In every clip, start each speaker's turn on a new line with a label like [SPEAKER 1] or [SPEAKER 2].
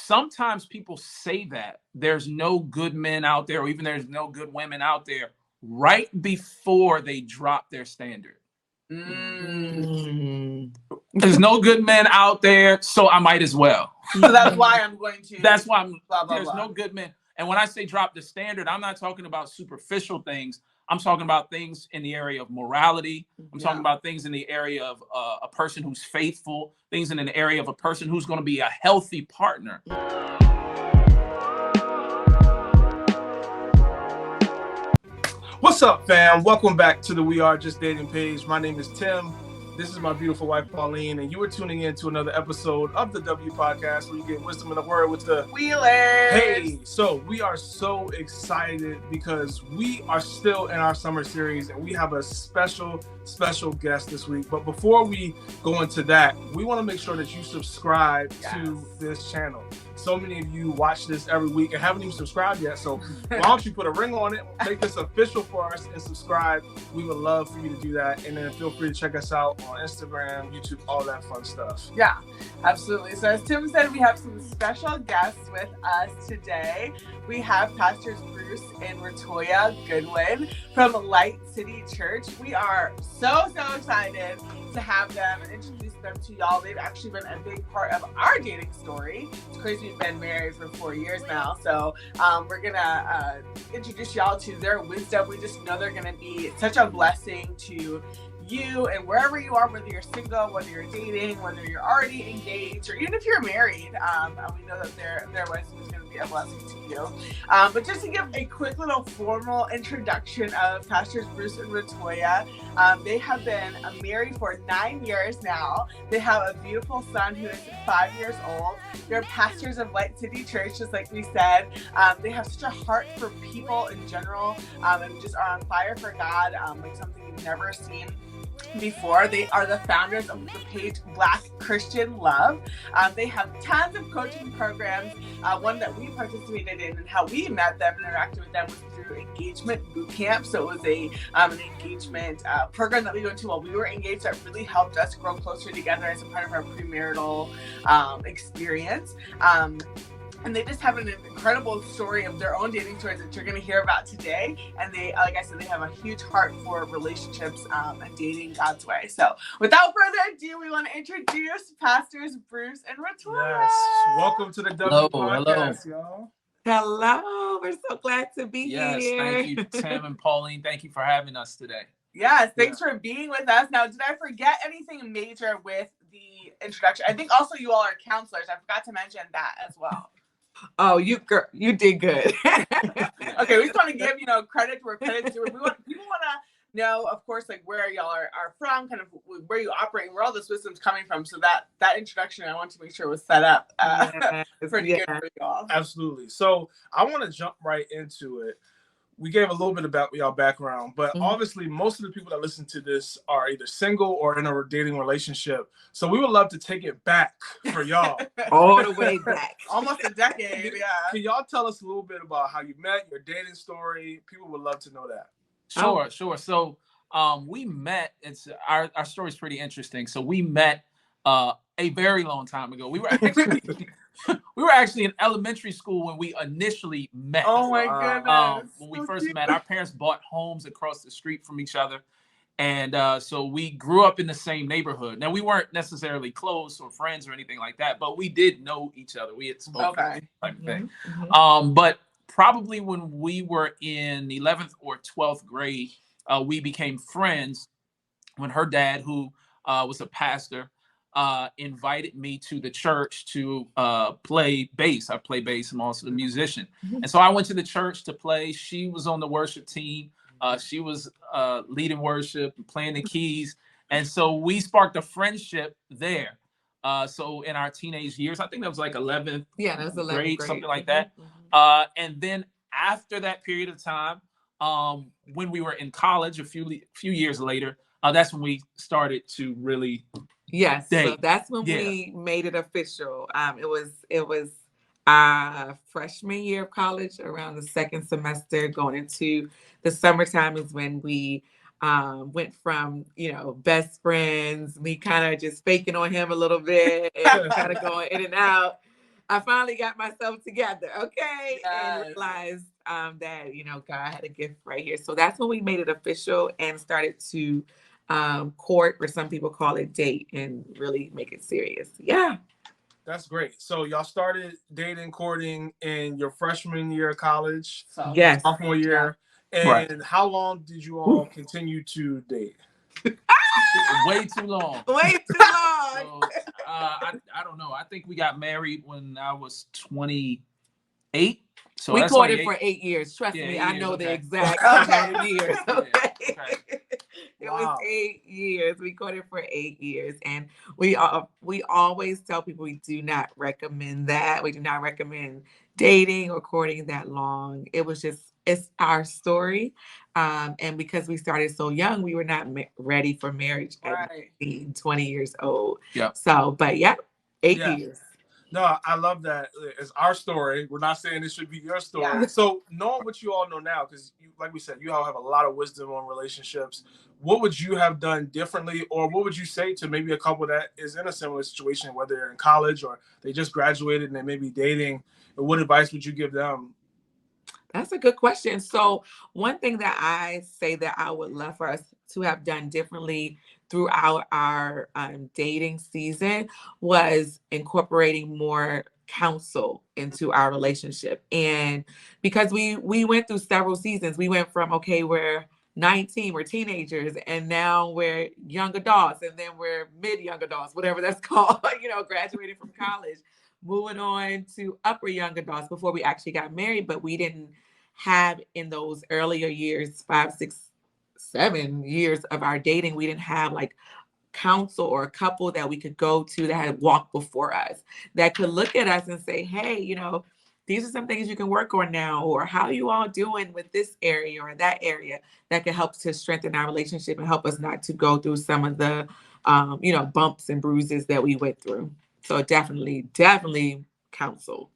[SPEAKER 1] sometimes people say that there's no good men out there, or even there's no good women out there right before they drop their standard. There's no good men out there, so I might as well.
[SPEAKER 2] So that's why I'm going to.
[SPEAKER 1] That's why I'm.
[SPEAKER 2] Blah, blah,
[SPEAKER 1] there's
[SPEAKER 2] blah.
[SPEAKER 1] no good men. And when I say drop the standard, I'm not talking about superficial things. I'm talking about things in the area of morality. I'm talking about things in the area of a person who's faithful, things in an area of a person who's going to be a healthy partner.
[SPEAKER 3] What's up, fam? Welcome back to the We Are Just Dating page. My name is Tim. This is my beautiful wife, Pauline, and you are tuning in to another episode of the W Podcast, where you get wisdom in the word with the
[SPEAKER 2] Wheelers.
[SPEAKER 3] Hey, so we are so excited because we are still in our summer series, and we have a special guest this week. But before we go into that, we want to make sure that you subscribe to this channel. So many of you watch this every week and haven't even subscribed yet. So why don't you put a ring on it, make this official for us, and subscribe. We would love for you to do that. And then feel free to check us out on Instagram, YouTube, all that fun stuff.
[SPEAKER 2] Yeah, absolutely. So as Tim said, we have some special guests with us today. We have Pastors Bruce and Rotoya Goodwin from Light City Church. We are so excited to have them and introduce them to y'all. They've actually been a big part of our dating story. It's crazy we've been married for 4 years now. So we're gonna introduce y'all to their wisdom. We just know they're gonna be such a blessing to you and wherever you are, whether you're single, whether you're dating, whether you're already engaged, or even if you're married. We know that their wisdom is going to be a blessing to you. But just to give a quick little formal introduction of Pastors Bruce and Rotoya, they have been married for 9 years now. They have a beautiful son who is 5 years old. They're pastors of Light City Church, just like we said. They have such a heart for people in general, and just are on fire for God, like something you've never seen before. They are the founders of the page black.christian.love. They have tons of coaching programs. One that we participated in and how we met them and interacted with them was through Engagement Bootcamp. So it was an engagement program that we went to while we were engaged that really helped us grow closer together as a part of our premarital experience. And they just have an incredible story of their own dating stories that you're going to hear about today. And they, like I said, they have a huge heart for relationships and dating God's way. So without further ado, we want to introduce Pastors Bruce and Rotoya.
[SPEAKER 3] Yes. Welcome to the W Podcast, y'all.
[SPEAKER 4] Hello. We're so glad to be here.
[SPEAKER 1] Yes, thank you, Tim and Pauline. Thank you for having us today.
[SPEAKER 2] Yes, thanks for being with us. Now, did I forget anything major with the introduction? I think also you all are counselors. I forgot to mention that as well.
[SPEAKER 4] Oh, you did good.
[SPEAKER 2] Okay, we just want to give credit where credit's due. People want to know, of course, like where y'all are from, kind of where you operate, where all this wisdom's coming from. So that introduction, I want to make sure was set up pretty good for y'all.
[SPEAKER 3] Absolutely. So I want to jump right into it. We gave a little bit about y'all background, but obviously most of the people that listen to this are either single or in a dating relationship. So we would love to take it back for y'all.
[SPEAKER 4] All the way back.
[SPEAKER 2] Almost a decade, yeah.
[SPEAKER 3] Can y'all tell us a little bit about how you met, your dating story? People would love to know that.
[SPEAKER 1] Sure. So we met, our story is pretty interesting. So we met a very long time ago. We were actually in elementary school when we initially met.
[SPEAKER 2] Oh my goodness.
[SPEAKER 1] When we first met, our parents bought homes across the street from each other. And so we grew up in the same neighborhood. Now, we weren't necessarily close or friends or anything like that, but we did know each other. We had spoken type of thing. But probably when we were in 11th or 12th grade, we became friends when her dad, who was a pastor, invited me to the church to play bass. I play bass. I'm also a musician. And so I went to the church to play. She was on the worship team. She was leading worship and playing the keys. And so we sparked a friendship there. So in our teenage years, I think that was like 11th grade, something like that. And then after that period of time, when we were in college, a few years later, that's when we started to really
[SPEAKER 4] date. So that's when we made it official. It was freshman year of college, around the second semester, going into the summertime is when we went from, best friends, me kind of just faking on him a little bit and kind of going in and out. I finally got myself together, okay, and
[SPEAKER 2] Yes.
[SPEAKER 4] realized that God had a gift right here. So that's when we made it official and started to court, or some people call it date, and really make it serious. Yeah.
[SPEAKER 3] That's great. So y'all started dating, courting in your freshman year of college,
[SPEAKER 4] Yes.
[SPEAKER 3] sophomore year.
[SPEAKER 1] Right.
[SPEAKER 3] And how long did you all continue to date?
[SPEAKER 1] Way too long.
[SPEAKER 4] Way too long.
[SPEAKER 1] So, I don't know. I think we got married when I was 28. So
[SPEAKER 4] we
[SPEAKER 1] that's
[SPEAKER 4] courted
[SPEAKER 1] only
[SPEAKER 4] for 8 years. Trust
[SPEAKER 1] Yeah,
[SPEAKER 4] me,
[SPEAKER 1] 8
[SPEAKER 4] I
[SPEAKER 1] years,
[SPEAKER 4] know the
[SPEAKER 1] okay.
[SPEAKER 4] exact
[SPEAKER 2] Okay.
[SPEAKER 4] amount of years.
[SPEAKER 1] Yeah,
[SPEAKER 4] Okay.
[SPEAKER 1] okay.
[SPEAKER 4] It
[SPEAKER 3] Wow.
[SPEAKER 4] was 8 years. We courted for 8 years, and we always tell people we do not recommend that. We do not recommend dating or courting that long. It's our story, and because we started so young, we were not ready for marriage at
[SPEAKER 2] Right.
[SPEAKER 4] 20 years old.
[SPEAKER 1] Yeah.
[SPEAKER 4] So, but yeah, 8
[SPEAKER 3] Yeah.
[SPEAKER 4] years.
[SPEAKER 3] No, I love that. It's our story. We're not saying it should be your story.
[SPEAKER 2] Yeah.
[SPEAKER 3] So knowing what you all know now, because like we said, you all have a lot of wisdom on relationships. What would you have done differently, or what would you say to maybe a couple that is in a similar situation, whether they're in college or they just graduated and they may be dating? And what advice would you give them?
[SPEAKER 4] That's a good question. So one thing that I say that I would love for us to have done differently throughout our dating season was incorporating more counsel into our relationship. And because we went through several seasons, we went from, okay, we're 19, we're teenagers, and now we're young adults, and then we're mid young adults, whatever that's called, graduating from college, moving on to upper young adults before we actually got married. But we didn't have, in those earlier years, 5, 6, 7 years of our dating, we didn't have like counsel or a couple that we could go to that had walked before us, that could look at us and say, hey, these are some things you can work on now, or how are you all doing with this area or that area, that could help to strengthen our relationship and help us not to go through some of the bumps and bruises that we went through. So definitely counsel.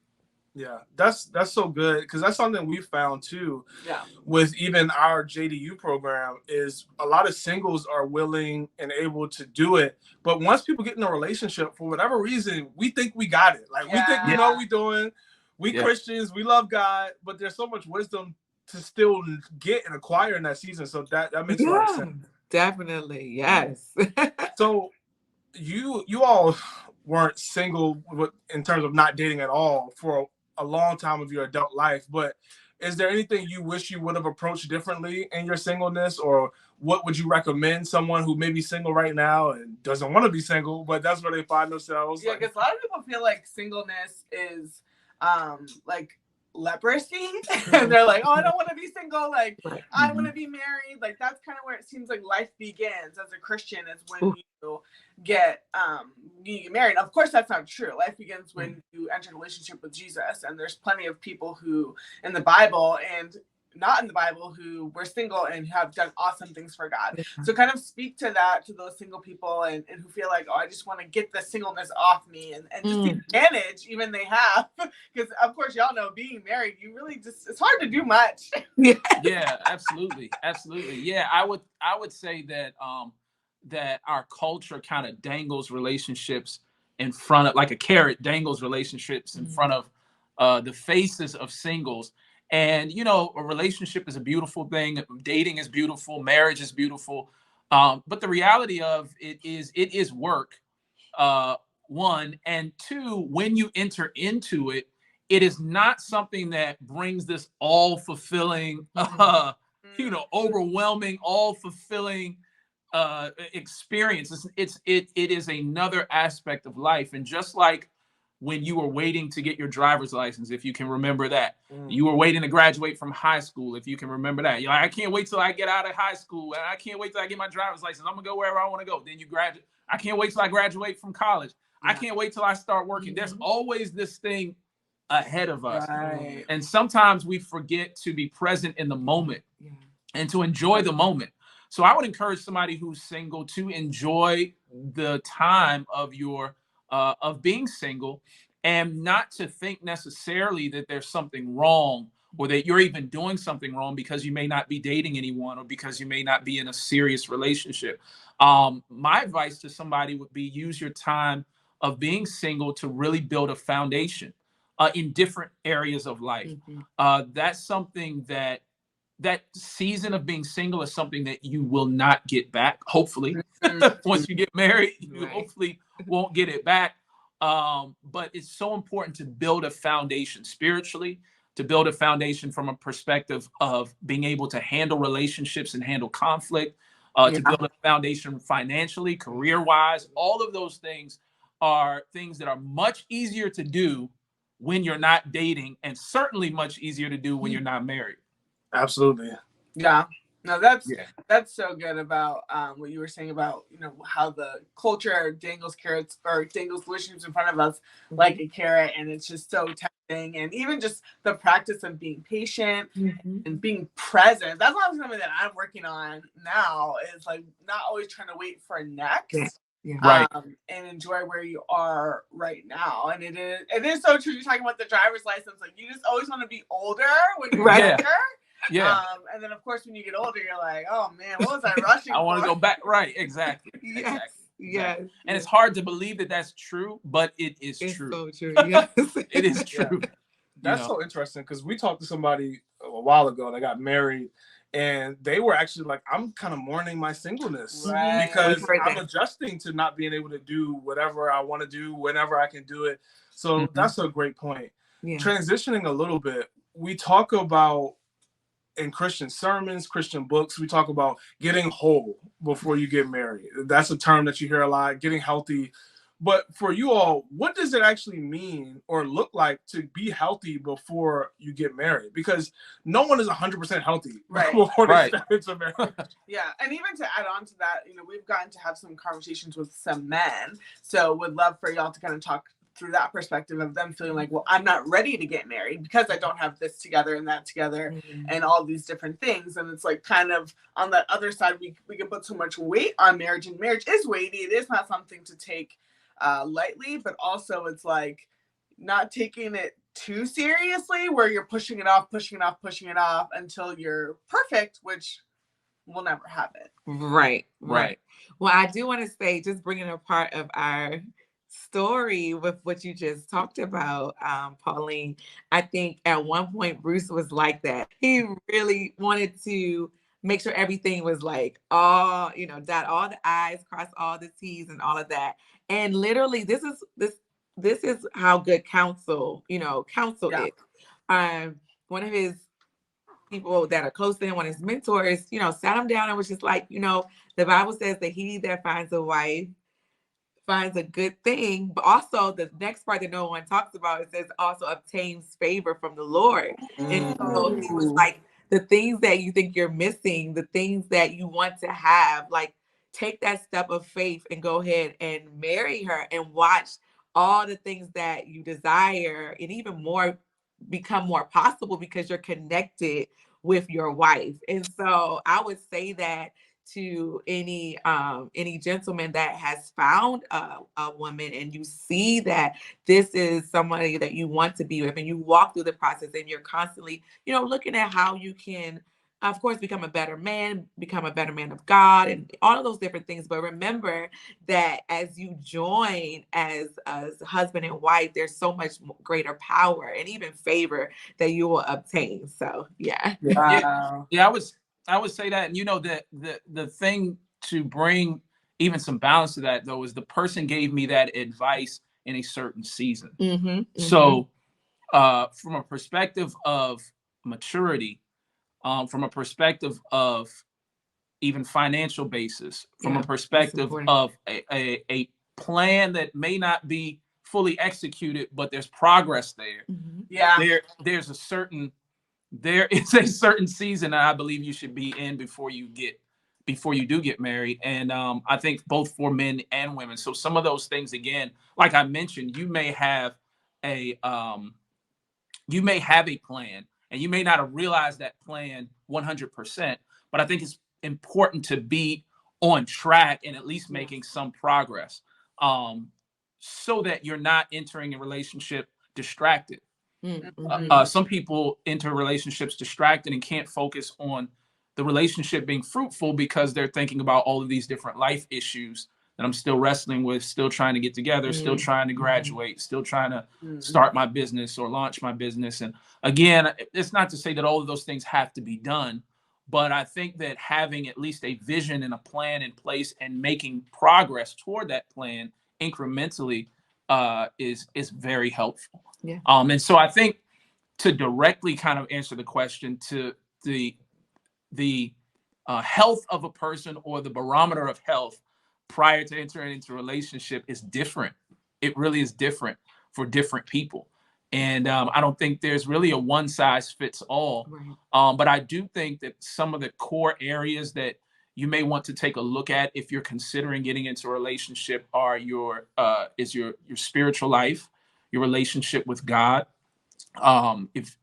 [SPEAKER 3] Yeah, that's so good, because that's something we found too.
[SPEAKER 2] Yeah.
[SPEAKER 3] With even our JDU program, is a lot of singles are willing and able to do it, but once people get in a relationship, for whatever reason, we think we got it. Like we think we know what we're doing. We Christians, we love God, but there's so much wisdom to still get and acquire in that season. So that makes a lot of sense.
[SPEAKER 4] Definitely, yes.
[SPEAKER 3] So you all weren't single in terms of not dating at all for a long time of your adult life, but is there anything you wish you would have approached differently in your singleness, or what would you recommend someone who may be single right now and doesn't want to be single, but that's where they find themselves?
[SPEAKER 2] Yeah, because a lot of people feel like singleness is like leprosy. And they're like, oh, I don't want to be single, like I want to be married. Like that's kind of where it seems like life begins as a Christian, is when you get married. Of course, that's not true. Life begins when you enter a relationship with Jesus, and there's plenty of people who in the Bible and not in the Bible who were single and have done awesome things for God. So kind of speak to that, to those single people and who feel like, oh, I just want to get the singleness off me, and just the advantage even they have. Because of course, y'all know, being married, you really it's hard to do much.
[SPEAKER 1] Yeah, absolutely. Absolutely. Yeah, I would say that that our culture kind of dangles relationships in front of, like a carrot dangles relationships in front of the faces of singles. And, a relationship is a beautiful thing. Dating is beautiful. Marriage is beautiful. But the reality of it is work, one. And two, when you enter into it, it is not something that brings this all fulfilling, overwhelming, all fulfilling experience. It is another aspect of life. And just like when you were waiting to get your driver's license, if you can remember that, you were waiting to graduate from high school, if you can remember that, you're like, I can't wait till I get out of high school, and I can't wait till I get my driver's license. I'm gonna go wherever I want to go. Then you graduate. I can't wait till I graduate from college. I can't wait till I start working. There's always this thing ahead of us.
[SPEAKER 2] Right.
[SPEAKER 1] And sometimes we forget to be present in the moment and to enjoy the moment. So I would encourage somebody who's single to enjoy the time of of being single, and not to think necessarily that there's something wrong, or that you're even doing something wrong because you may not be dating anyone, or because you may not be in a serious relationship. My advice to somebody would be, use your time of being single to really build a foundation. in different areas of life. That's something that season of being single is something that you will not get back. Hopefully, once you get married, you hopefully won't get it back. But it's so important to build a foundation spiritually, to build a foundation from a perspective of being able to handle relationships and handle conflict, to build a foundation financially, career-wise. All of those things are things that are much easier to do when you're not dating, and certainly much easier to do when you're not married.
[SPEAKER 3] Absolutely.
[SPEAKER 2] Yeah. No, that's so good about what you were saying about, you know, how the culture dangles carrots or dangles delicious in front of us like a carrot, and it's just so tempting. And even just the practice of being patient and being present. That's not something that I'm working on now, is like not always trying to wait for next.
[SPEAKER 1] Right.
[SPEAKER 2] And enjoy where you are right now. And it is so true. You're talking about the driver's license. Like, you just always want to be older when you're younger. Yeah. And then of course when you get older, you're like, oh man, what was I rushing
[SPEAKER 1] I want to go back. Right. Exactly.
[SPEAKER 2] Yes.
[SPEAKER 1] And it's hard to believe that that's true, but it is true.
[SPEAKER 4] So true. Yes.
[SPEAKER 1] It is true.
[SPEAKER 3] Yeah. That's so interesting, because we talked to somebody a while ago that got married, and they were actually like, I'm kind of mourning my singleness because I'm adjusting to not being able to do whatever I want to do whenever I can do it. So that's a great point. Transitioning a little bit, we talk about in Christian sermons, Christian books, we talk about getting whole before you get married. That's a term that you hear a lot, getting healthy. But for you all, what does it actually mean or look like to be healthy before you get married? Because no one is 100% healthy before they step into marriage.
[SPEAKER 2] Yeah, and even to add on to that, you know, we've gotten to have some conversations with some men. So would love for y'all to kind of talk through that perspective of them feeling like, well, I'm not ready to get married because I don't have this together and that together and all these different things. And it's like kind of on that other side, we can put so much weight on marriage, and marriage is weighty. It is not something to take lightly, but also it's like not taking it too seriously where you're pushing it off until you're perfect, which will never happen.
[SPEAKER 4] Right. Well, I do want to say, just bringing a part of our story with what you just talked about, Pauline, I think at one point Bruce was like that. He really wanted to make sure everything was like all, you know, dot all the I's, cross all the T's and all of that. And literally this is how good counsel is. One of his people that are close to him, one of his mentors, you know, sat him down and was just like, you know, the Bible says that he that finds a wife finds a good thing, but also the next part that no one talks about, it says also obtains favor from the Lord. And so he was like, the things that you think you're missing, the things that you want to have, like, take that step of faith and go ahead and marry her and watch all the things that you desire and even more become more possible because you're connected with your wife. And so I would say that to any gentleman that has found a woman and you see that this is somebody that you want to be with, and you walk through the process and you're constantly, you know, looking at how you can, of course, become a better man of God and all of those different things. But remember that as you join as husband and wife, there's so much greater power and even favor that you will obtain. So yeah.
[SPEAKER 1] I would say that, and you know, the thing to bring even some balance to that, though, is the person gave me that advice in a certain season. So from a perspective of maturity, from a perspective of even financial basis, from a perspective of a plan that may not be fully executed, but there's progress there. There is a certain season that I believe you should be in before you do get married. And I think both for men and women. So some of those things, again, like I mentioned, you may have a plan, and you may not have realized that plan 100%, but I think it's important to be on track and at least making some progress, so that you're not entering a relationship distracted. Some people enter relationships distracted and can't focus on the relationship being fruitful because they're thinking about all of these different life issues that I'm still wrestling with, still trying to get together, still trying to graduate, still trying to start my business or launch my business. And again, it's not to say that all of those things have to be done, but I think that having at least a vision and a plan in place and making progress toward that plan incrementally is very helpful.
[SPEAKER 4] Yeah.
[SPEAKER 1] And so I think, to directly kind of answer the question, to the health of a person, or the barometer of health prior to entering into a relationship, is different. It really is different for different people. And I don't think there's really a one size fits all.
[SPEAKER 4] Right.
[SPEAKER 1] But I do think that some of the core areas that you may want to take a look at if you're considering getting into a relationship are your spiritual life, your relationship with God. If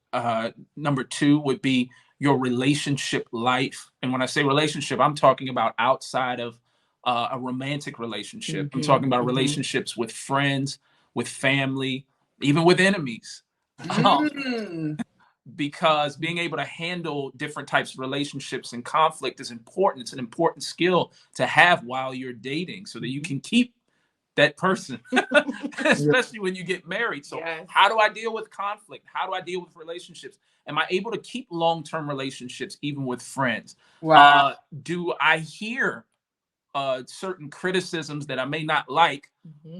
[SPEAKER 1] number 2 would be your relationship life. And when I say relationship, I'm talking about outside of a romantic relationship. I'm talking about relationships with friends, with family, even with enemies. Because being able to handle different types of relationships and conflict is important. It's an important skill to have while you're dating, so that you can keep that person, especially when you get married. So how do I deal with conflict? How do I deal with relationships? Am I able to keep long-term relationships even with friends?
[SPEAKER 2] Wow.
[SPEAKER 1] Do I hear certain criticisms that I may not like,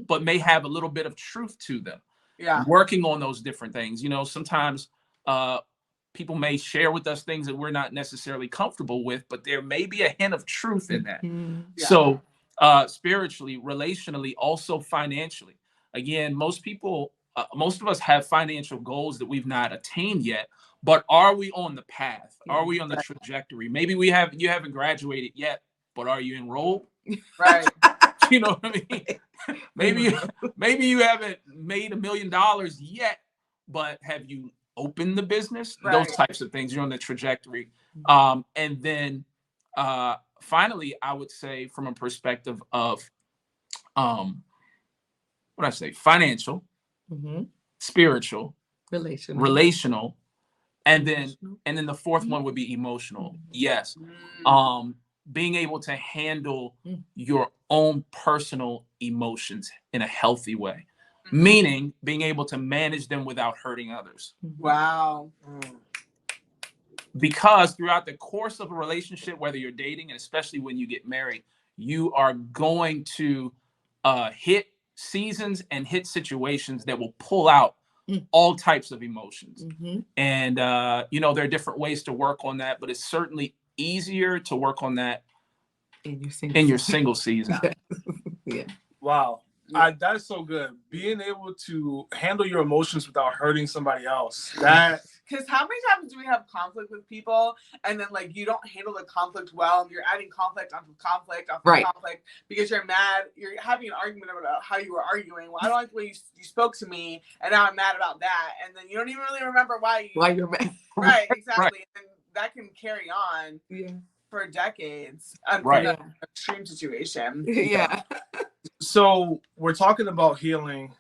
[SPEAKER 1] but may have a little bit of truth to them?
[SPEAKER 2] Yeah.
[SPEAKER 1] Working on those different things. Sometimes people may share with us things that we're not necessarily comfortable with, but there may be a hint of truth in that.
[SPEAKER 2] Yeah.
[SPEAKER 1] So spiritually, relationally, also financially. Again, most of us have financial goals that we've not attained yet, but are we on the path? Are we on the trajectory? Maybe you haven't graduated yet, but are you enrolled?
[SPEAKER 2] Right.
[SPEAKER 1] You know what I mean? Maybe you haven't made $1 million yet, but have you opened the business?
[SPEAKER 2] Right.
[SPEAKER 1] Those types of things. You're on the trajectory. And then finally, I would say, from a perspective of financial, spiritual, relational, and then the fourth one would be emotional. Yes. Being able to handle your own personal emotions in a healthy way, meaning being able to manage them without hurting others.
[SPEAKER 2] Wow.
[SPEAKER 1] Because throughout the course of a relationship, whether you're dating, and especially when you get married, you are going to hit seasons and hit situations that will pull out all types of emotions. And, there are different ways to work on that, but it's certainly easier to work on that in your single season.
[SPEAKER 4] Yeah.
[SPEAKER 3] Wow. That is so good. Being able to handle your emotions without hurting somebody else.
[SPEAKER 2] Because how many times do we have conflict with people, and then you don't handle the conflict well, and you're adding conflict onto conflict conflict because you're mad. You're having an argument about how you were arguing. Well, I don't like the way you spoke to me, and now I'm mad about that. And then you don't even really remember why
[SPEAKER 4] you're mad.
[SPEAKER 2] Right, exactly. Right. And that can carry on for decades.
[SPEAKER 1] Right.
[SPEAKER 2] Extreme situation.
[SPEAKER 4] Yeah.
[SPEAKER 3] So we're talking about healing,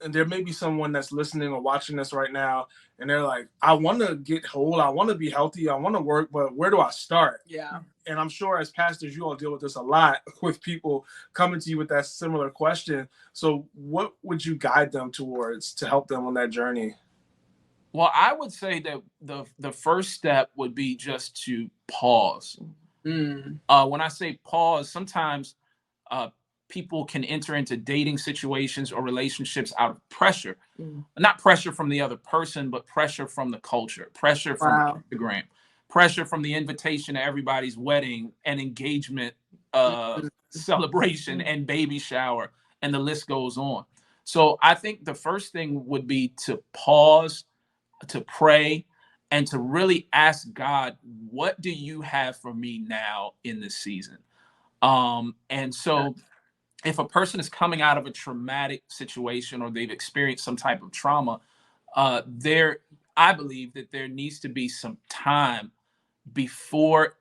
[SPEAKER 3] and there may be someone that's listening or watching this right now, and they're like, I want to get whole, I want to be healthy, I want to work, but where do I start?
[SPEAKER 2] Yeah.
[SPEAKER 3] And I'm sure as pastors, you all deal with this a lot, with people coming to you with that similar question. So what would you guide them towards to help them on that journey?
[SPEAKER 1] Well, I would say that the first step would be just to pause. When I say pause, sometimes people can enter into dating situations or relationships out of pressure. Not pressure from the other person, but pressure from the culture, pressure from Instagram, pressure from the invitation to everybody's wedding and engagement celebration and baby shower, and the list goes on. So I think the first thing would be to pause, to pray, and to really ask God, what do you have for me now in this season? And so if a person is coming out of a traumatic situation, or they've experienced some type of trauma, I believe that there needs to be some time before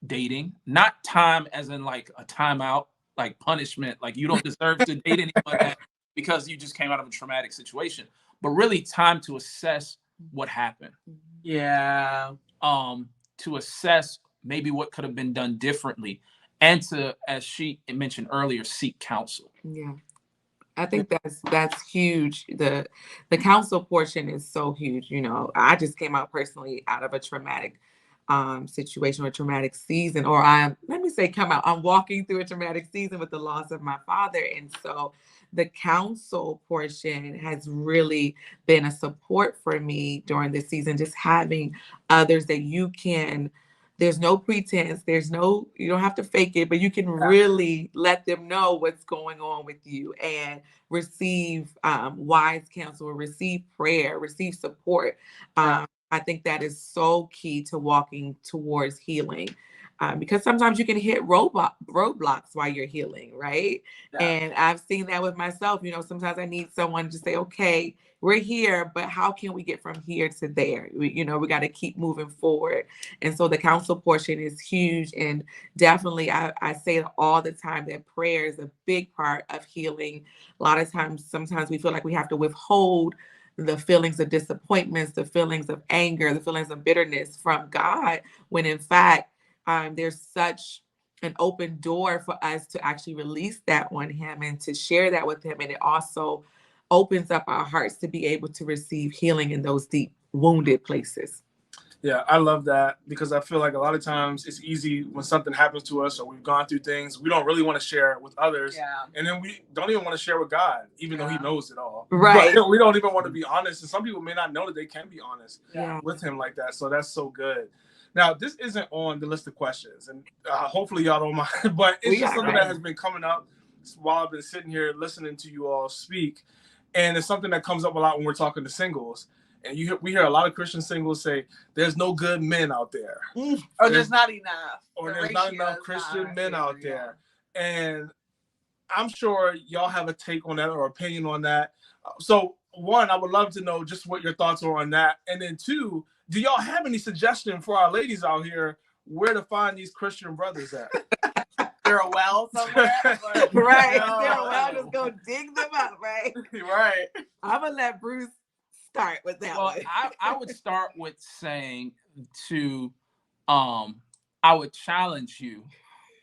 [SPEAKER 1] dating, not time as in like a timeout, like punishment, like you don't deserve to date anyone because you just came out of a traumatic situation, but really time to assess what happened.
[SPEAKER 2] Yeah.
[SPEAKER 1] To assess maybe what could have been done differently, and to, as she mentioned earlier, seek counsel.
[SPEAKER 4] Yeah. I think that's huge. The counsel portion is so huge. You know, I just came out personally out of a traumatic situation or traumatic season, or I'm walking through a traumatic season with the loss of my father. And so the counsel portion has really been a support for me during this season, just having others that there's no pretense. You don't have to fake it, but you can really let them know what's going on with you and receive wise counsel, receive prayer, receive support. I think that is so key to walking towards healing, because sometimes you can hit roadblocks while you're healing, right? Yeah. And I've seen that with myself. You know, sometimes I need someone to say, okay, we're here, but how can we get from here to there? We got to keep moving forward. And so the counsel portion is huge. And definitely, I say it all the time that prayer is a big part of healing. A lot of times, sometimes we feel like we have to withhold the feelings of disappointments, the feelings of anger, the feelings of bitterness from God, when in fact, there's such an open door for us to actually release that on him and to share that with him. And it also opens up our hearts to be able to receive healing in those deep wounded places.
[SPEAKER 3] Yeah, I love that, because I feel like a lot of times it's easy when something happens to us or we've gone through things, we don't really want to share it with others. Yeah. And then we don't even want to share with God, even though he knows it all. Right. But we don't even want to be honest. And some people may not know that they can be honest with him like that. So that's so good. Now, this isn't on the list of questions, and hopefully y'all don't mind, but it's just something that has been coming up while I've been sitting here listening to you all speak. And it's something that comes up a lot when we're talking to singles. And we hear a lot of Christian singles say, there's no good men out there.
[SPEAKER 2] Or there's not enough.
[SPEAKER 3] Or there's not enough Christian men out there. And I'm sure y'all have a take on that or opinion on that. So one, I would love to know just what your thoughts are on that. And then two, do y'all have any suggestion for our ladies out here where to find these Christian brothers at?
[SPEAKER 2] They're a well somewhere.
[SPEAKER 4] Right. No. They're a well, just go dig them up, right?
[SPEAKER 3] Right.
[SPEAKER 4] I'm going to let Bruce start with that one.
[SPEAKER 1] I would start with saying I would challenge you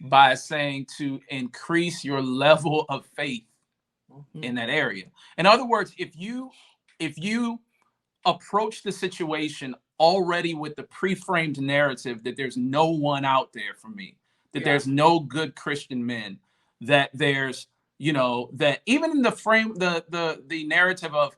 [SPEAKER 1] by saying to increase your level of faith in that area. In other words, if you approach the situation already with the pre-framed narrative that there's no one out there for me, that there's no good Christian men, that there's, that even in the frame, the narrative of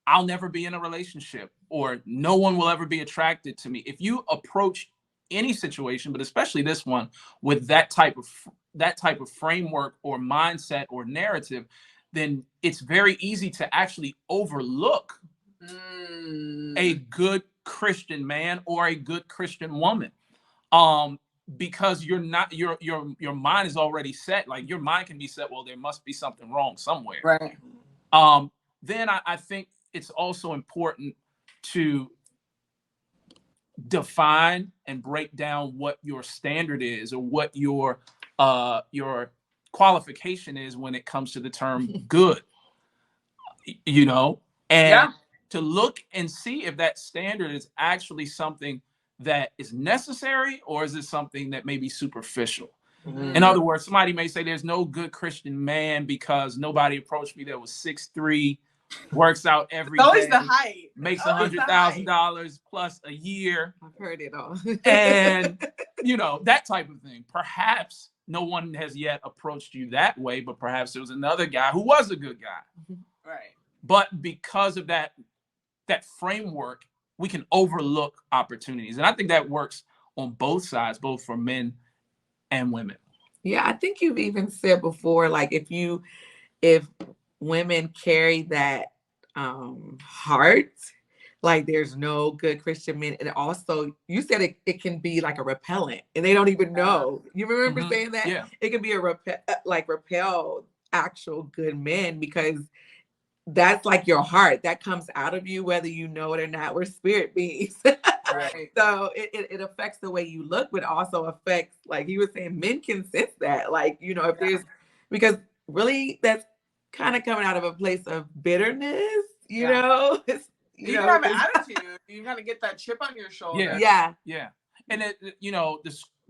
[SPEAKER 1] I'll never be in a relationship or no one will ever be attracted to me. If you approach any situation, but especially this one, with that type of framework or mindset or narrative, then it's very easy to actually overlook a good Christian man or a good Christian woman. Because you're not, your mind is already set. Like your mind can be set, well, there must be something wrong somewhere.
[SPEAKER 2] Right.
[SPEAKER 1] Then I think it's also important to define and break down what your standard is or what your qualification is when it comes to the term good, and to look and see if that standard is actually something that is necessary or is it something that may be superficial. In other words, somebody may say there's no good Christian man because nobody approached me that was 6'3", works out every day.
[SPEAKER 2] Always the height.
[SPEAKER 1] Makes $100,000 plus a year.
[SPEAKER 4] I've heard it all.
[SPEAKER 1] And, that type of thing. Perhaps no one has yet approached you that way, but perhaps there was another guy who was a good guy.
[SPEAKER 2] Right.
[SPEAKER 1] But because of that framework, we can overlook opportunities. And I think that works on both sides, both for men and women.
[SPEAKER 4] Yeah, I think you've even said before, like if women carry that heart, like there's no good Christian men. And also you said it can be like a repellent and they don't even know. You remember saying that?
[SPEAKER 1] Yeah.
[SPEAKER 4] It can be repel actual good men, because that's like your heart that comes out of you, whether you know it or not. We're spirit beings. Right. So it affects the way you look, but also affects, like he was saying, men can sense that. Like, if there's, because really that's kind of coming out of a place of bitterness, you know?
[SPEAKER 2] You have an attitude. You kind of get that chip on your shoulder.
[SPEAKER 1] Yeah. And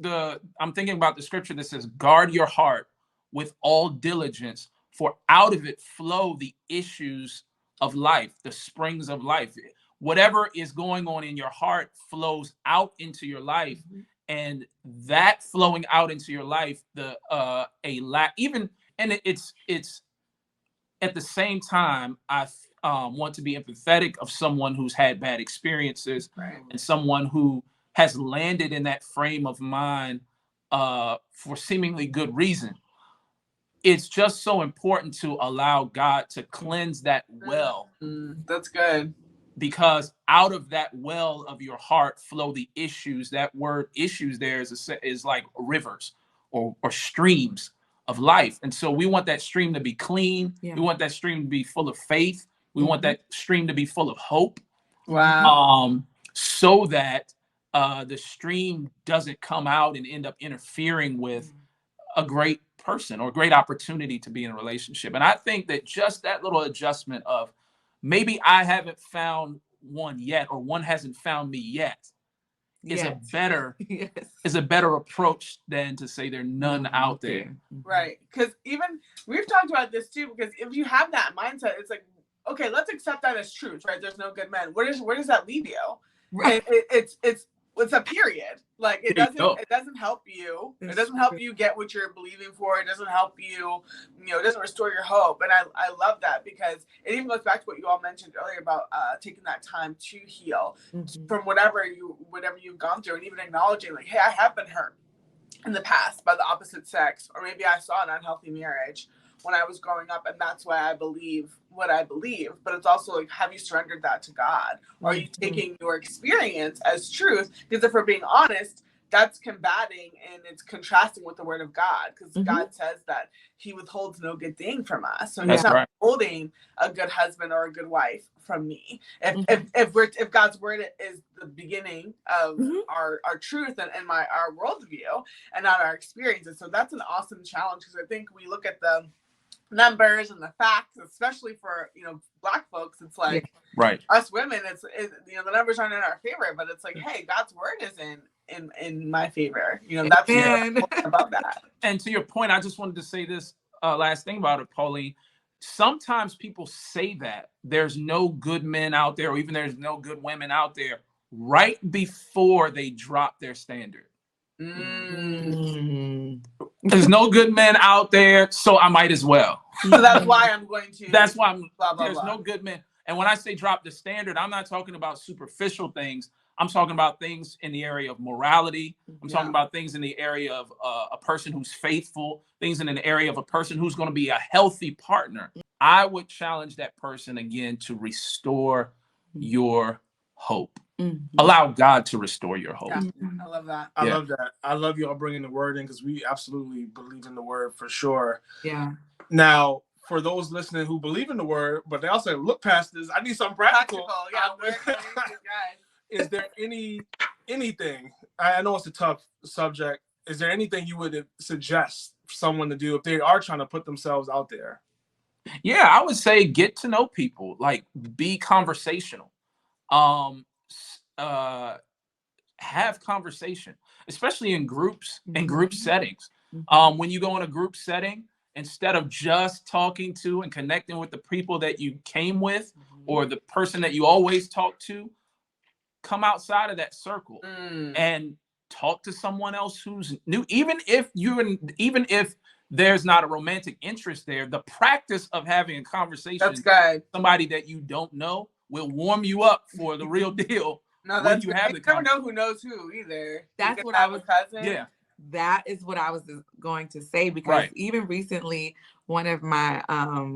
[SPEAKER 1] I'm thinking about the scripture that says, guard your heart with all diligence, for out of it flow the issues of life, the springs of life. Whatever is going on in your heart flows out into your life. Mm-hmm. And that flowing out into your life, it's at the same time, I want to be empathetic of someone who's had bad experiences, right, and someone who has landed in that frame of mind for seemingly good reason. It's just so important to allow God to cleanse that well.
[SPEAKER 2] That's good.
[SPEAKER 1] Because out of that well of your heart flow the issues. That word issues there is like rivers or streams of life. And so we want that stream to be clean. Yeah. We want that stream to be full of faith. We want that stream to be full of hope.
[SPEAKER 2] Wow.
[SPEAKER 1] So that the stream doesn't come out and end up interfering with a great person or a great opportunity to be in a relationship. And I think that just that little adjustment of maybe I haven't found one yet, or one hasn't found me yet, is a better approach than to say there's none out there.
[SPEAKER 2] Right. Because even we've talked about this too, because if you have that mindset, it's like, okay, let's accept that as truth, right? There's no good men. Where does that leave you? Right. It's a period. Like it doesn't help you. It doesn't help you get what you're believing for. It doesn't help you, it doesn't restore your hope. And I love that, because it even goes back to what you all mentioned earlier about taking that time to heal from whatever you've gone through, and even acknowledging like, hey, I have been hurt in the past by the opposite sex, or maybe I saw an unhealthy marriage when I was growing up, and that's why I believe what I believe. But it's also like, have you surrendered that to God? Or are you taking your experience as truth? Because if we're being honest, that's combating and it's contrasting with the word of God, because God says that he withholds no good thing from us. So he's not holding a good husband or a good wife from me. If God's word is the beginning of our truth and our worldview and not our experiences. So that's an awesome challenge, because I think we look at the numbers and the facts, especially for Black folks, it's like us women, it's the numbers aren't in our favor, but it's like, hey, God's word is in my favor. That's above that.
[SPEAKER 1] And to your point, I just wanted to say this last thing about it, Pauline. Sometimes people say that there's no good men out there, or even there's no good women out there, right before they drop their standard. There's no good men out there, so I might as well.
[SPEAKER 2] So that's why I'm going to.
[SPEAKER 1] That's why there's no good men. And when I say drop the standard, I'm not talking about superficial things. I'm talking about things in the area of morality. I'm talking about things in the area of a person who's faithful, things in an area of a person who's going to be a healthy partner. I would challenge that person again to restore your hope. Allow God to restore your hope.
[SPEAKER 2] Yeah, I love that.
[SPEAKER 3] I love that. I love you all bringing the word in, because we absolutely believe in the word for sure.
[SPEAKER 4] Yeah.
[SPEAKER 3] Now, for those listening who believe in the word, but they also look past this, I need something practical. Is there anything? I know it's a tough subject. Is there anything you would suggest someone to do if they are trying to put themselves out there?
[SPEAKER 1] Yeah, I would say get to know people. Like, be conversational. Have conversation, especially in groups and group settings. When you go in a group setting, instead of just talking to and connecting with the people that you came with or the person that you always talk to, come outside of that circle and talk to someone else who's new. Even if there's not a romantic interest there, the practice of having a conversation with somebody that you don't know will warm you up for the real deal.
[SPEAKER 2] No, that's you never know who knows who either.
[SPEAKER 4] That's what I was.
[SPEAKER 2] Yeah,
[SPEAKER 4] that is what I was going to say, because even recently, one of my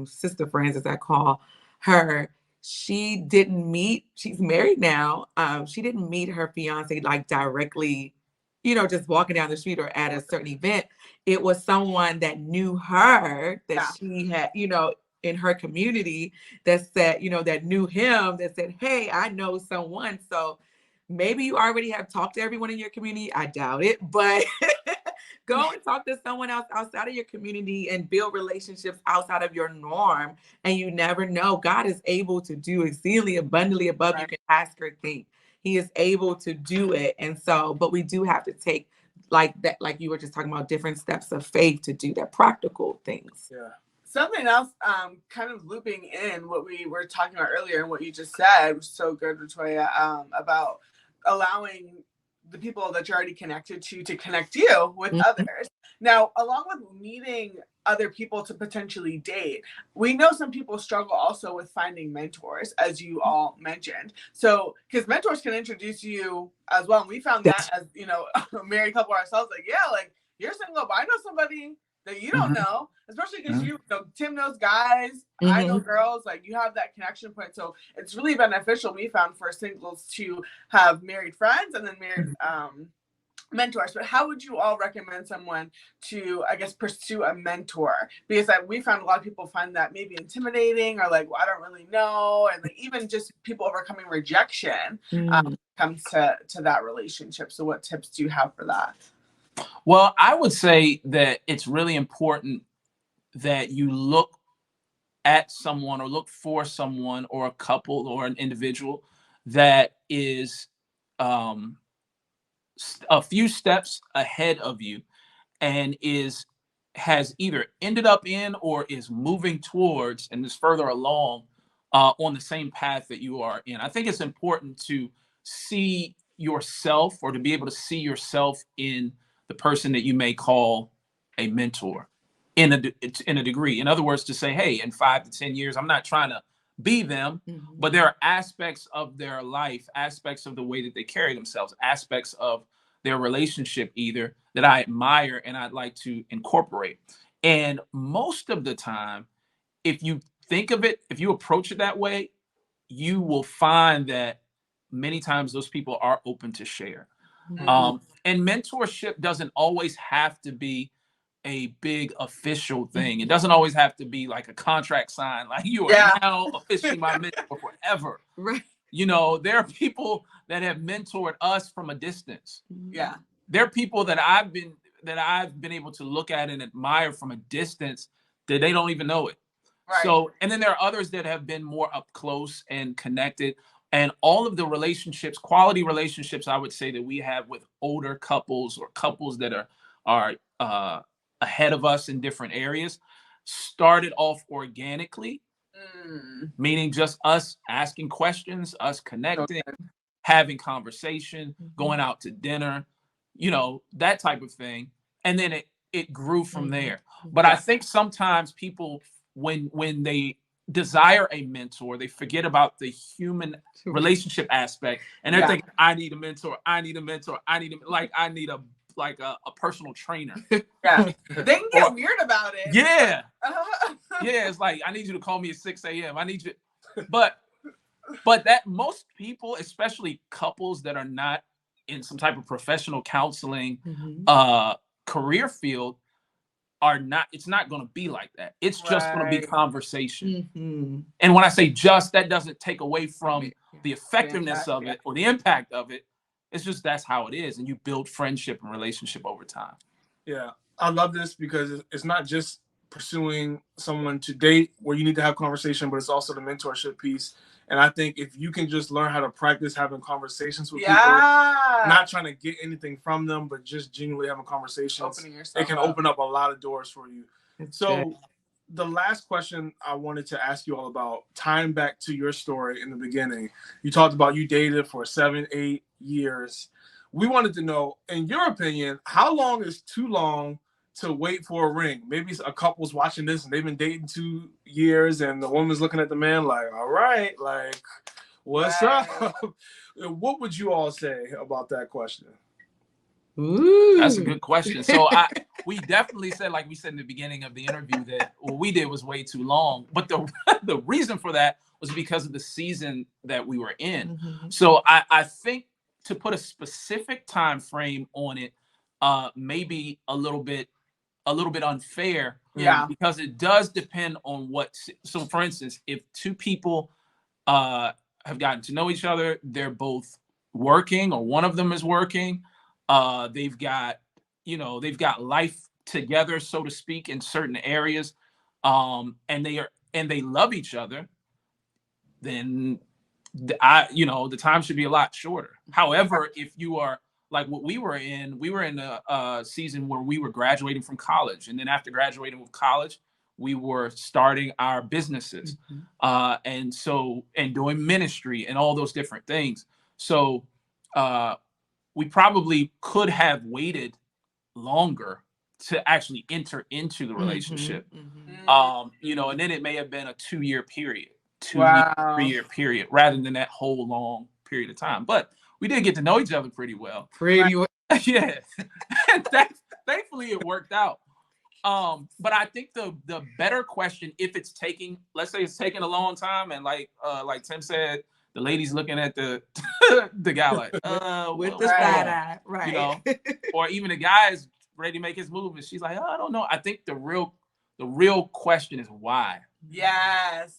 [SPEAKER 4] sister friends, as I call her, she didn't meet. She's married now. She didn't meet her fiance like directly, just walking down the street or at a certain event. It was someone that knew her, that she had, in her community, that said, that knew him, that said, hey, I know someone. So maybe you already have talked to everyone in your community. I doubt it, but go and talk to someone else outside of your community and build relationships outside of your norm. And you never know. God is able to do exceedingly abundantly above you can ask or think. He is able to do it. And so, but we do have to take like that, like you were just talking about, different steps of faith to do that, practical things.
[SPEAKER 3] Yeah.
[SPEAKER 2] Something else, kind of looping in what we were talking about earlier and what you just said was so good, Rotoya, about allowing the people that you're already connected to connect you with others. Now, along with meeting other people to potentially date, we know some people struggle also with finding mentors, as you all mentioned. So, because mentors can introduce you as well. And we found that as, you know, a married couple ourselves, like, yeah, like, you're single, but I know somebody that you don't know, especially because you know, Tim knows guys, I know girls, like you have that connection point. So it's really beneficial, we found, for singles to have married friends and then married mentors. But how would you all recommend someone to, I guess, pursue a mentor? Because we found a lot of people find that maybe intimidating, or like, well, I don't really know, and like even just people overcoming rejection comes to that relationship. So what tips do you have for that?
[SPEAKER 1] Well, I would say that it's really important that you look at someone or look for someone or a couple or an individual that is a few steps ahead of you and has either ended up in or is moving towards and is further along on the same path that you are in. I think it's important to see yourself, or to be able to see yourself in the person that you may call a mentor in a degree. In other words, to say, hey, in 5 to 10 years, I'm not trying to be them, but there are aspects of their life, aspects of the way that they carry themselves, aspects of their relationship either that I admire and I'd like to incorporate. And most of the time, if you think of it, if you approach it that way, you will find that many times those people are open to share. And mentorship doesn't always have to be a big official thing. It doesn't always have to be like a contract sign, like you are now officially my mentor forever.
[SPEAKER 4] Right.
[SPEAKER 1] You know, there are people that have mentored us from a distance.
[SPEAKER 2] Yeah.
[SPEAKER 1] There are people that I've been able to look at and admire from a distance that they don't even know it. Right. So, and then there are others that have been more up close and connected. And all of the relationships, quality relationships, I would say, that we have with older couples or couples that are ahead of us in different areas started off organically, meaning just us asking questions, us connecting, having conversation, going out to dinner, you know, that type of thing. And then it grew from there. But I think sometimes people, when they desire a mentor, they forget about the human relationship aspect, and they're thinking, I need a mentor, I need a personal trainer.
[SPEAKER 2] Yeah, they can get weird about it.
[SPEAKER 1] Yeah. Yeah, it's like, I need you to call me at 6 a.m. I need you. But that most people, especially couples that are not in some type of professional counseling career field, it's not going to be like that. It's just going to be conversation. And when I say just, that doesn't take away from the effectiveness of it or the impact of it. It's just, that's how it is. And you build friendship and relationship over time.
[SPEAKER 3] Yeah. I love this because it's not just pursuing someone to date where you need to have conversation, but it's also the mentorship piece. And I think if you can just learn how to practice having conversations with people, not trying to get anything from them, but just genuinely having conversations, it can open up a lot of doors for you. So the last question I wanted to ask you all about, tying back to your story in the beginning, you talked about you dated for 7-8 years. We wanted to know, in your opinion, how long is too long to wait for a ring? Maybe a couple's watching this and they've been dating 2 years and the woman's looking at the man like, all right, like, what's up? What would you all say about that question?
[SPEAKER 1] Ooh. That's a good question. So we definitely said, like we said in the beginning of the interview, that what we did was way too long. But the reason for that was because of the season that we were in. So I think to put a specific time frame on it maybe a little bit unfair, because it does depend on what. So for instance, if two people have gotten to know each other, they're both working, or one of them is working, they've got life together, so to speak, in certain areas, and they love each other, then the time should be a lot shorter. However, if you are like what we were in a season where we were graduating from college. And then after graduating from college, we were starting our businesses, and doing ministry and all those different things. So we probably could have waited longer to actually enter into the relationship. And then it may have been a 2-year period, 3-year period, rather than that whole long period of time. But we did get to know each other pretty well. Yeah. Thankfully it worked out. But I think the better question, if it's taking, let's say it's taking a long time, and like Tim said, the lady's looking at the guy like
[SPEAKER 4] with the side eye, right?
[SPEAKER 1] Or even the guy is ready to make his move, and she's like, I don't know. I think the real question is why.
[SPEAKER 2] Yes.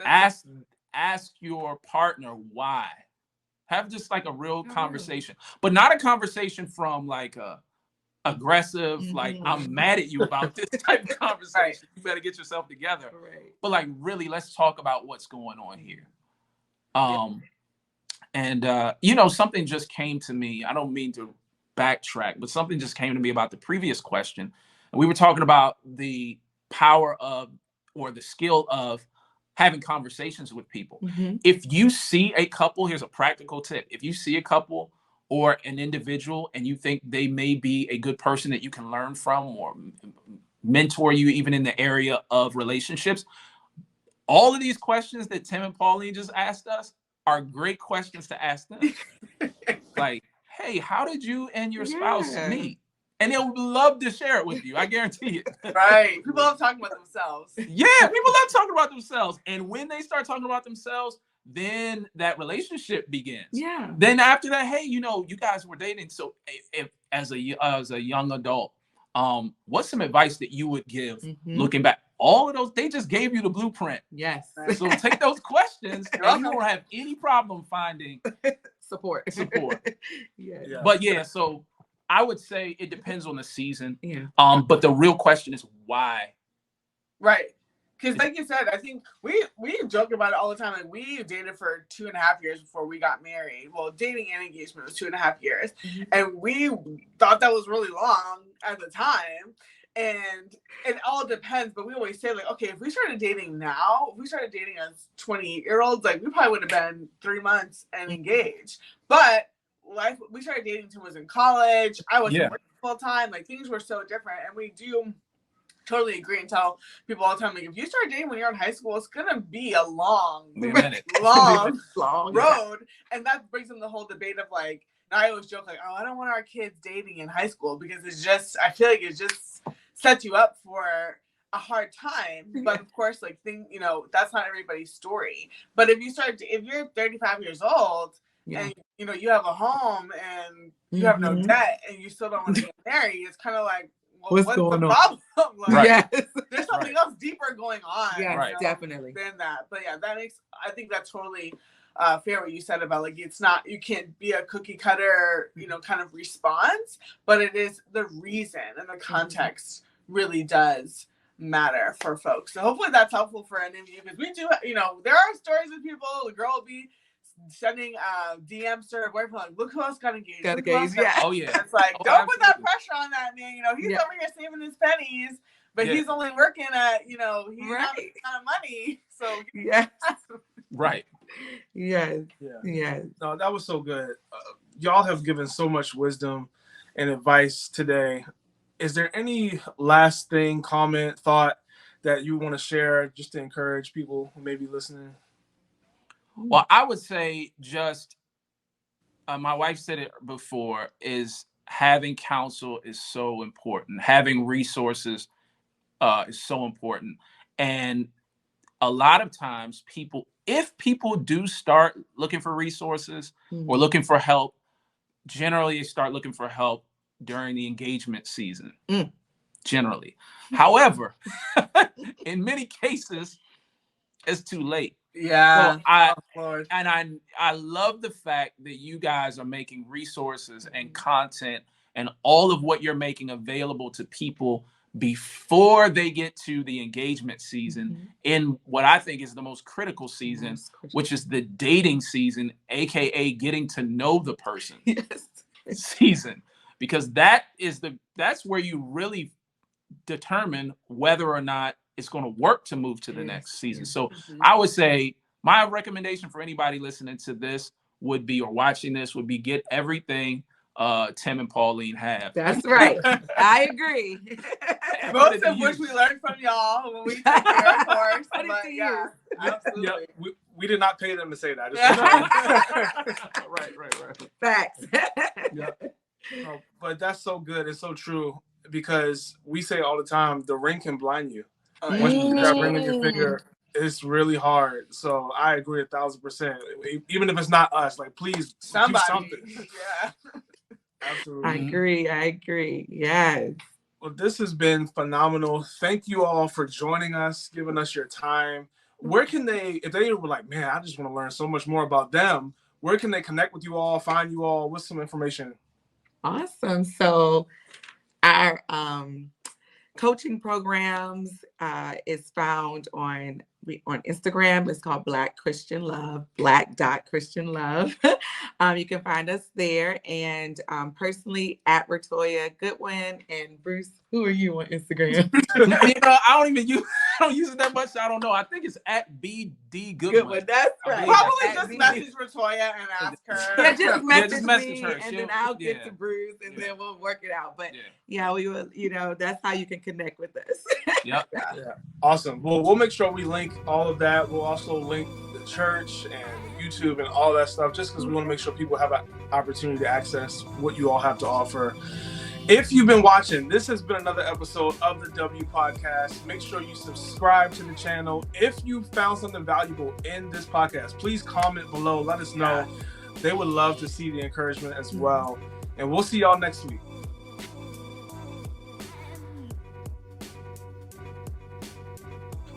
[SPEAKER 1] Ask your partner why. Have just like a real conversation, but not a conversation from like a aggressive, like I'm mad at you about this type of conversation. Right. You better get yourself together. Right. But like really, let's talk about what's going on here. Something just came to me. I don't mean to backtrack, but something just came to me about the previous question. And we were talking about the power of, or the skill of, having conversations with people. If you see a couple, here's a practical tip. If you see a couple or an individual and you think they may be a good person that you can learn from or mentor you even in the area of relationships, all of these questions that Tim and Pauline just asked us are great questions to ask them. Like, hey, how did you and your spouse meet? And they'll love to share it with you. I guarantee it.
[SPEAKER 2] Right. People love talking about themselves.
[SPEAKER 1] Yeah, people love talking about themselves. And when they start talking about themselves, then that relationship begins. Yeah. Then after that, hey, you guys were dating. So if, as a young adult, what's some advice that you would give looking back? All of those, they just gave you the blueprint. Yes. So take those questions and you won't have any problem finding support. Yeah. But so I would say it depends on the season. Yeah. But the real question is why.
[SPEAKER 2] Right. Because like you said, I think we joke about it all the time. Like we dated for 2.5 years before we got married. Well, dating and engagement was 2.5 years. And we thought that was really long at the time. And it all depends. But we always say, like, okay, if we started dating now, if we started dating as 28-year-olds, like we probably would have been 3 months and engaged. But we started dating Tim was in college. I wasn't working full time. Like things were so different. And we do totally agree and tell people all the time, like if you start dating when you're in high school, it's gonna be a long road. And that brings in the whole debate of like, and I always joke like, oh, I don't want our kids dating in high school because it's just, I feel like it just sets you up for a hard time. But of course, like that's not everybody's story. But if you're 35 years old and you have a home and you have no debt and you still don't want to get married, it's kind of like, well, what's the problem? Like, there's something else deeper going on.
[SPEAKER 4] Yeah, definitely.
[SPEAKER 2] Than that. But yeah, I think that's totally fair what you said about like, it's not, you can't be a cookie cutter, kind of response, but it is the reason and the context really does matter for folks. So hopefully that's helpful for any of you, because we do, there are stories of people, the girl will be sending DMs to her boyfriend like, look who else got engaged.
[SPEAKER 1] Oh yeah.
[SPEAKER 2] It's like, don't put that pressure on that man. He's over here saving his pennies, but he's only working at, he's not making kind of money. So
[SPEAKER 1] right.
[SPEAKER 4] Yes.
[SPEAKER 3] No, that was so good. Y'all have given so much wisdom and advice today. Is there any last thing, comment, thought that you want to share just to encourage people who may be listening?
[SPEAKER 1] Well, I would say just, my wife said it before, is having counsel is so important. Having resources is so important. And a lot of times if people do start looking for resources or looking for help, generally they start looking for help during the engagement season, generally. However, in many cases, it's too late.
[SPEAKER 2] Yeah.
[SPEAKER 1] So I love the fact that you guys are making resources and content and all of what you're making available to people before they get to the engagement season in what I think is the most critical season, which is the dating season, aka getting to know the person. season, because that's where you really determine whether or not it's going to work to move to the next season. So I would say my recommendation for anybody listening to this would be, or watching this would be, get everything Tim and Pauline have.
[SPEAKER 4] That's right. I agree.
[SPEAKER 2] Most of which we learned from y'all when we took your course. But yeah, absolutely.
[SPEAKER 3] Yeah, we did not pay them to say that.
[SPEAKER 1] Right.
[SPEAKER 4] Facts.
[SPEAKER 3] Yeah. No, but that's so good. It's so true, because we say all the time, the ring can blind you. Once you get that ring on your finger, it's really hard. So I agree 1,000%. Even if it's not us, like, please do something.
[SPEAKER 2] Yeah.
[SPEAKER 3] Absolutely.
[SPEAKER 4] I agree. Yes.
[SPEAKER 3] Well, this has been phenomenal. Thank you all for joining us, giving us your time. Where can they, if they were like, man, I just want to learn so much more about them, where can they connect with you all, find you all? What's some information?
[SPEAKER 4] Awesome. So our coaching programs is found on Instagram. It's called black.christian.love, black.christian.love. You can find us there. And personally, at Rotoya Goodwin. And Bruce, who are you on Instagram?
[SPEAKER 1] I don't use it that much. So I don't know. I think it's at BD Goodwin.
[SPEAKER 4] That's right.
[SPEAKER 2] Probably just message Rotoya and ask her.
[SPEAKER 4] Yeah, just message
[SPEAKER 1] her.
[SPEAKER 4] And then I'll get to Bruce, and then we'll work it out. But we will, that's how you can connect with us.
[SPEAKER 3] Yeah. Awesome. Well, we'll make sure we link all of that. We'll also link the church and YouTube and all that stuff, just because we want to make sure people have an opportunity to access what you all have to offer. If you've been watching, this has been another episode of the W Podcast. Make sure you subscribe to the channel. If you found something valuable in this podcast, please comment below. Let us know. They would love to see the encouragement as well. And we'll see y'all next week.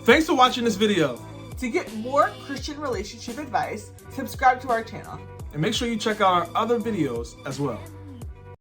[SPEAKER 3] Thanks for watching this video.
[SPEAKER 2] To get more Christian relationship advice, subscribe to our channel.
[SPEAKER 3] And make sure you check out our other videos as well.